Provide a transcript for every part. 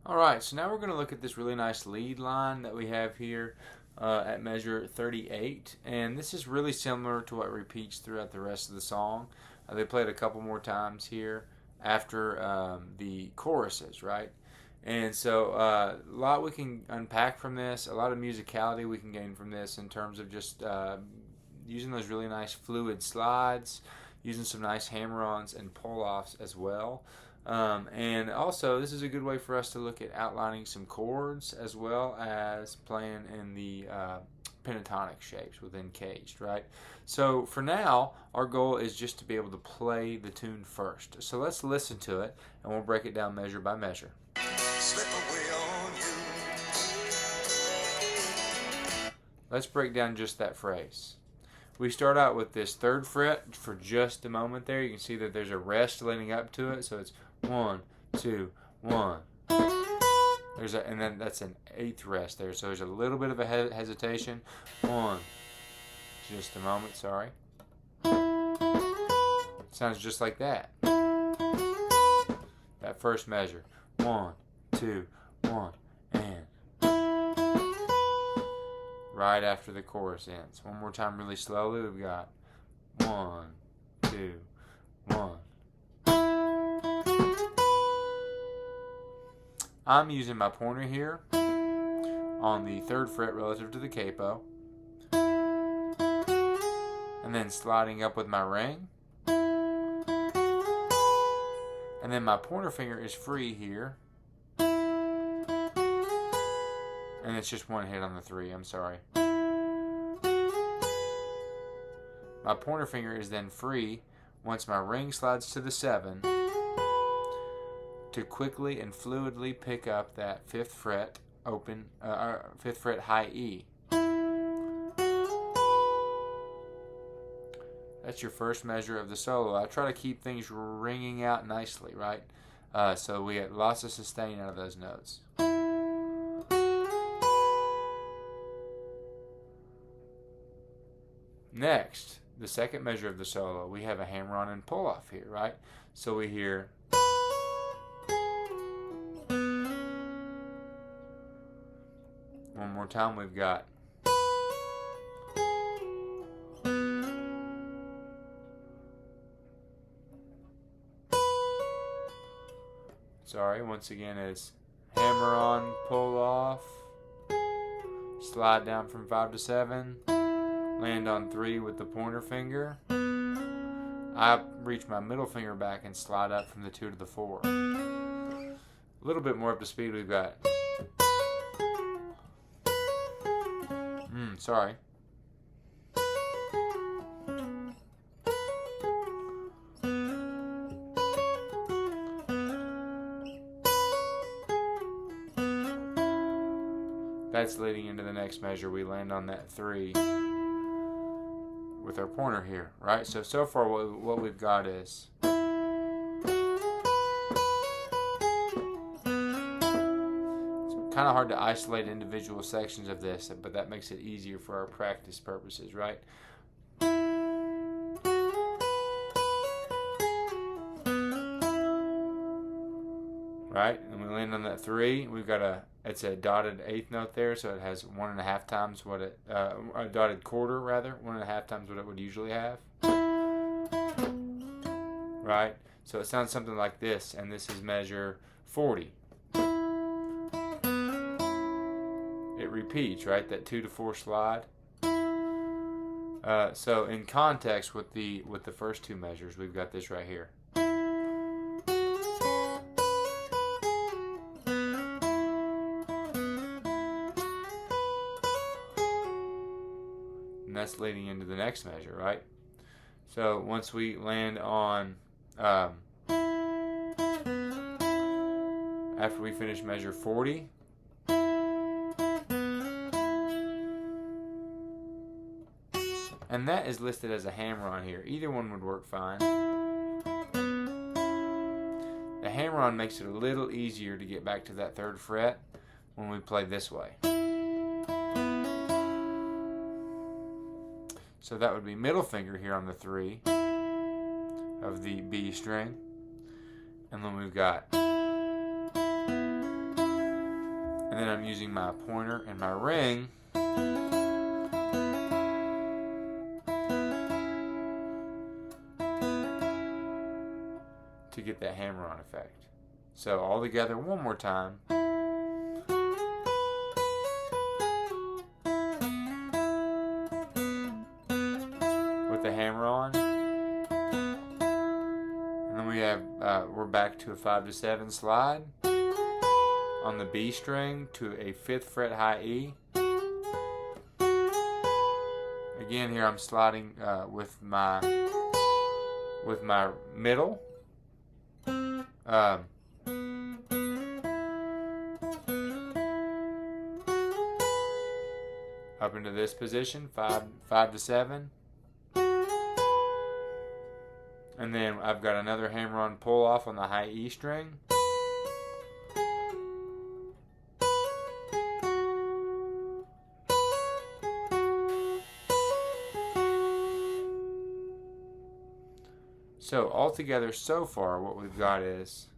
Alright, so now we're going to look at this really nice lead line that we have here at measure 38. And this is really similar to what repeats throughout the rest of the song. They play it a couple more times here after the choruses, right? And so a lot we can unpack from this, a lot of musicality we can gain from this in terms of just using those really nice fluid slides, using some nice hammer-ons and pull-offs as well. And also, this is a good way for us to look at outlining some chords as well as playing in the pentatonic shapes within caged, right? So for now, our goal is just to be able to play the tune first. So let's listen to it, and we'll break it down measure by measure. Slip away on you. Let's break down just that phrase. We start out with this third fret for just a moment there. You can see that there's a rest leading up to it, so it's 1, 2, 1. And then that's an eighth rest there, so there's a little bit of a hesitation. 1, just a moment, sorry. Sounds just like that. That first measure. 1, 2, 1, and right after the chorus ends. One more time really slowly. We've got 1, 2, 1. I'm using my pointer here on the third fret relative to the capo, and then sliding up with my ring, and then my pointer finger is free here, and it's just one hit on the 3, I'm sorry. My pointer finger is then free once my ring slides to the 7 to quickly and fluidly pick up that 5th fret open, 5th fret high E. That's your first measure of the solo. I try to keep things ringing out nicely, right? So we get lots of sustain out of those notes. Next, the second measure of the solo, we have a hammer-on and pull-off here, right? So we hear one more time, we've got once again it's hammer on, pull off, slide down from 5 to 7, land on 3 with the pointer finger. I reach my middle finger back and slide up from the 2 to the 4. A little bit more up to speed, we've got sorry. That's leading into the next measure. We land on that 3 with our pointer here, right? So far what we've got is kind of hard to isolate individual sections of this, but that makes it easier for our practice purposes, right? Right, and we land on that 3. We've got it's a dotted 8th note there, so it has 1.5 times what it, a dotted quarter rather, 1.5 times what it would usually have. Right, so it sounds something like this, and this is measure 40. It repeats, right? That 2 to 4 slide. So in context with the first 2 measures, we've got this right here. And that's leading into the next measure, right? So once we land on after we finish measure 40, and that is listed as a hammer-on here. Either one would work fine. The hammer-on makes it a little easier to get back to that 3rd fret when we play this way. So that would be middle finger here on the 3 of the B string. And then we've got And then I'm using my pointer and my ring to get that hammer-on effect. So all together one more time. With the hammer on. And then we have, we're back to a 5-7 slide on the B string to a 5th fret high E. Again, here I'm sliding with my middle. Up into this position, 5-7. And then I've got another hammer-on pull-off on the high E string. So altogether so far what we've got is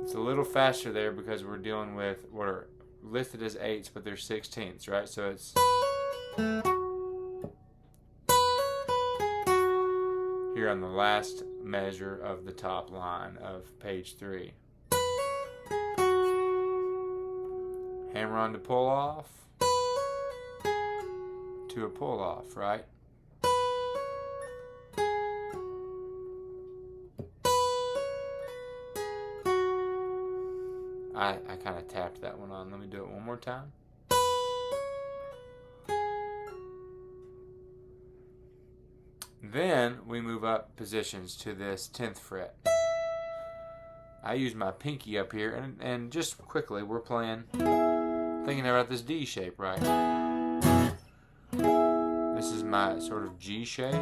it's a little faster there because we're dealing with what are listed as 8ths but they're 16ths, right? So it's here on the last measure of the top line of page 3. Hammer on to pull off to a pull off, right? I kind of tapped that one on. Let me do it one more time. Then we move up positions to this 10th fret. I use my pinky up here, and just quickly, we're thinking about this D shape, right? This is my sort of G shape,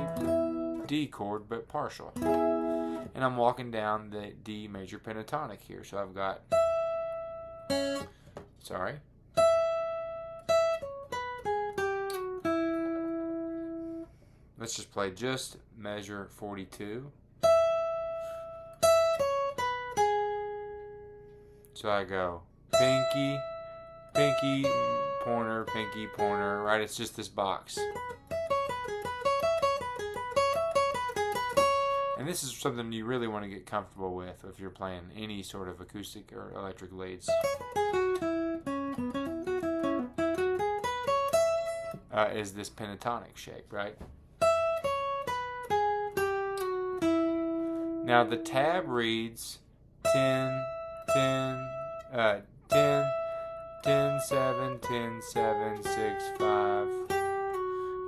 D chord, but partial. And I'm walking down the D major pentatonic here. So I've got, let's just play just measure 42. So I go pinky, pinky, pointer, pinky, pointer, right? It's just this box. And this is something you really want to get comfortable with if you're playing any sort of acoustic or electric leads. Is this pentatonic shape, right? Now the tab reads 10, 10, 10, 10, 7, 10, 7, 6, 5.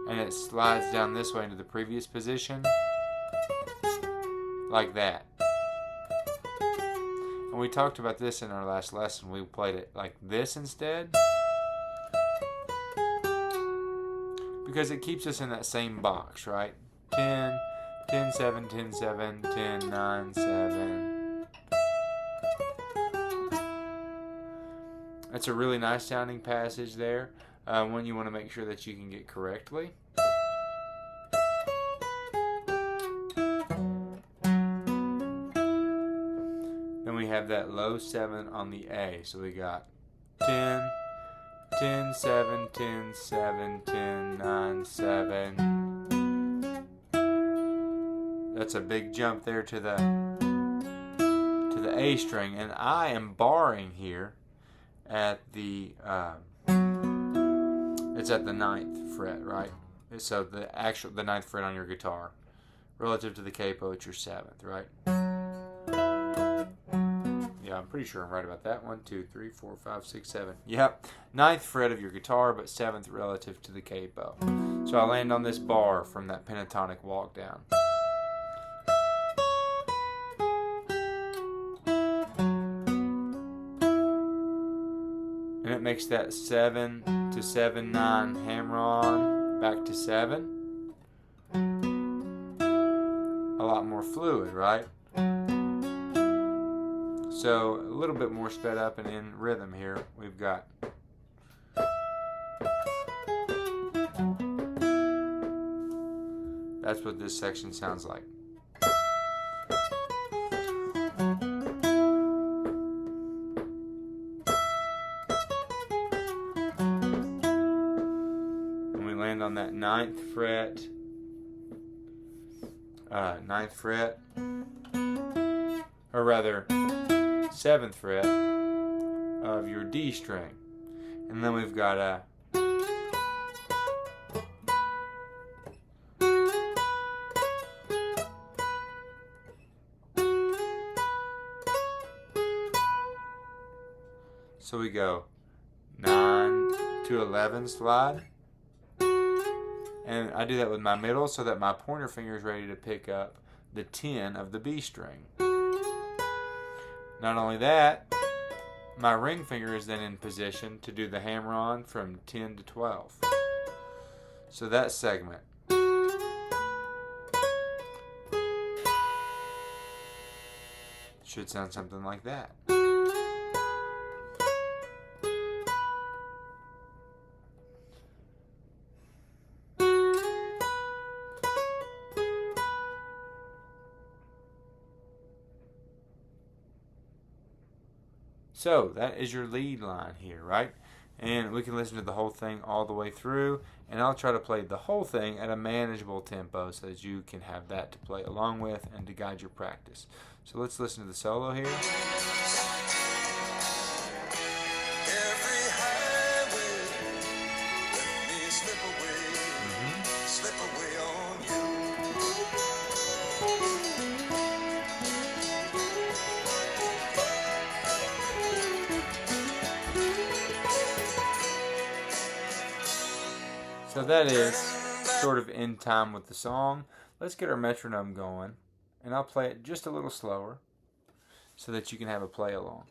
And it slides down this way into the previous position. Like that. And we talked about this in our last lesson. We played it like this instead. Because it keeps us in that same box, right? 10, 10, 7, 10, 7, 10, 9, 7. That's a really nice sounding passage there. One you want to make sure that you can get correctly. Then we have that low 7 on the A. So we got 10, 10, 7, 10, 7, 10, 9, 7. That's a big jump there to the A string, and I am barring here at the it's at the 9th fret, right? So the 9th fret on your guitar, relative to the capo, it's your 7th, right? Yeah, I'm pretty sure I'm right about that. 1, 2, 3, 4, 5, 6, 7. Yep, 9th fret of your guitar, but 7th relative to the capo. So I land on this bar from that pentatonic walk down. And it makes that 7 to 7, 9 hammer on back to 7. A lot more fluid, right? So a little bit more sped up and in rhythm here. We've got That's what this section sounds like. And we land on that ninth fret, or rather 7th fret of your D string. And then we've got a so we go 9 to 11 slide, and I do that with my middle so that my pointer finger is ready to pick up the 10 of the B string. Not only that, my ring finger is then in position to do the hammer-on from 10 to 12. So that segment should sound something like that. So that is your lead line here, right? And we can listen to the whole thing all the way through, and I'll try to play the whole thing at a manageable tempo so that you can have that to play along with and to guide your practice. So let's listen to the solo here. So that is sort of in time with the song. Let's get our metronome going, and I'll play it just a little slower so that you can have a play along.